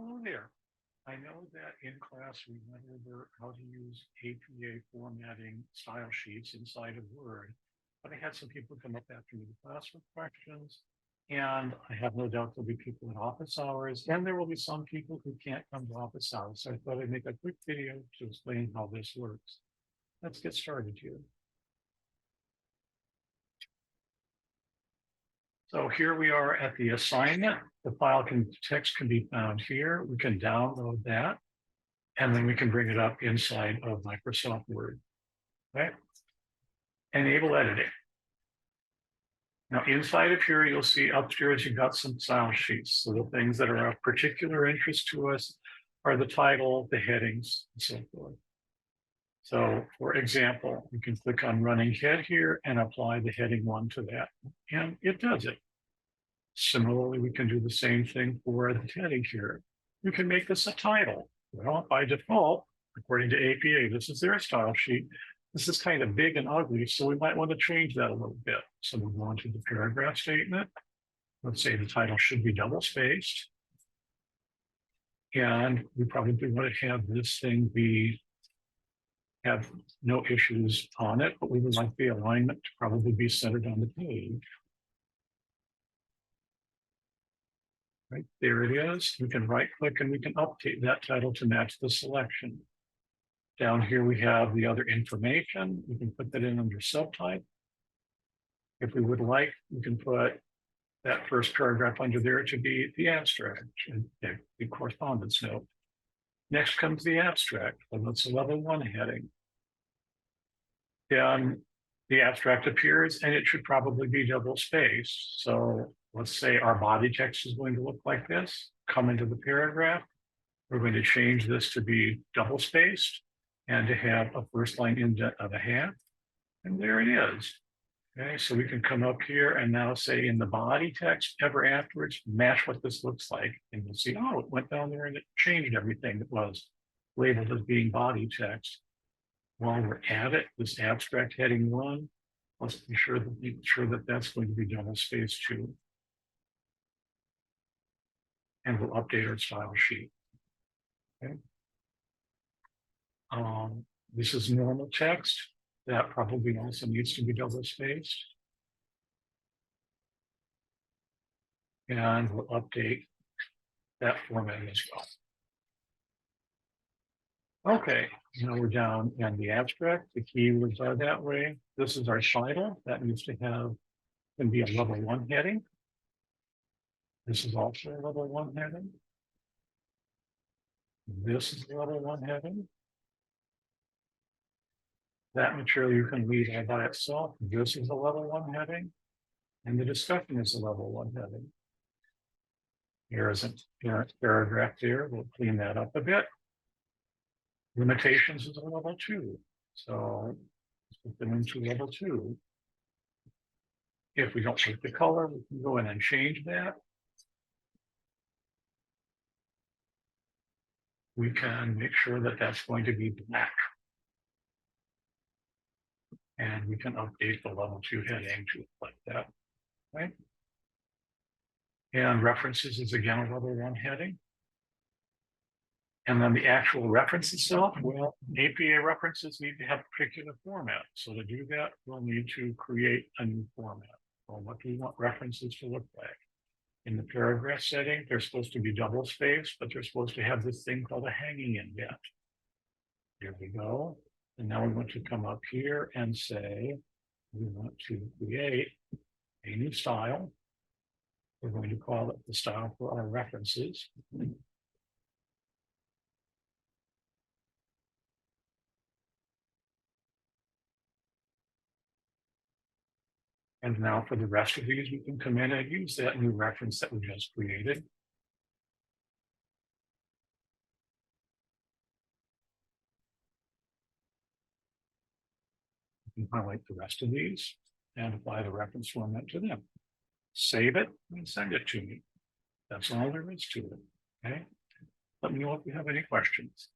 Hello there. I know that in class we went over how to use APA formatting style sheets inside of Word, but I had some people come up after me in class with questions, and I have no doubt there'll be people in office hours, and there will be some people who can't come to office hours. So I thought I'd make a quick video to explain how this works. Let's get started here. So here we are at the assignment. The text can be found here. We can download that, and then we can bring it up inside of Microsoft Word. Okay. Enable editing. Now inside of here, you'll see upstairs, you've got some style sheets. So the things that are of particular interest to us are the title, the headings, and so forth. So for example, you can click on running head here and apply the heading 1 to that, and it does it. Similarly, we can do the same thing for the heading here. You can make this a title. Well, by default, according to APA, this is their style sheet. This is kind of big and ugly, so we might want to change that a little bit. So we'll go into the paragraph statement. Let's say the title should be double spaced. And we probably want to have this thing have no issues on it, but we would like the alignment to probably be centered on the page. Right, there it is. We can right click and we can update that title to match the selection. Down here, we have the other information. We can put that in under subtype. If we would like, we can put that first paragraph under there to be the abstract and the correspondence note. Next comes the abstract, and that's a level 1 heading. Then the abstract appears, and it should probably be double spaced. So let's say our body text is going to look like this. Come into the paragraph. We're going to change this to be double spaced and to have a first line indent of a half. And there it is. Okay, so we can come up here and now say in the body text ever afterwards, match what this looks like. And you'll see, oh, it went down there and it changed everything that was labeled as being body text. While we're at it, this abstract heading 1, let's be sure that that's going to be double spaced too. And we'll update our style sheet. Okay. This is normal text. That probably also needs to be double spaced. And we'll update that format as well. Okay, now we're down in the abstract. The keywords are that way. This is our title. That needs to can be a level 1 heading. This is also a level 1 heading. This is a level 1 heading. That material you can leave all by itself. This is a level 1 heading. And the discussion is a level 1 heading. Here is a paragraph there. We'll clean that up a bit. Limitations is a level 2. So let's put them into level 2. If we don't like the color, we can go in and change that. We can make sure that that's going to be black. And we can update the level 2 heading to reflect that. Right? And references is again a level 1 heading. And then the actual reference itself, well, APA references need to have a particular format. So to do that, we'll need to create a new format. Well, what do we want references to look like? In the paragraph setting, they're supposed to be double spaced, but they're supposed to have this thing called a hanging indent. Here we go. And now we want to come up here and say, we want to create a new style. We're going to call it the style for our references. And now for the rest of these, we can come in and use that new reference that we just created. You can highlight the rest of these and apply the reference format to them. Save it and send it to me. That's all there is to it. Okay. Let me know if you have any questions.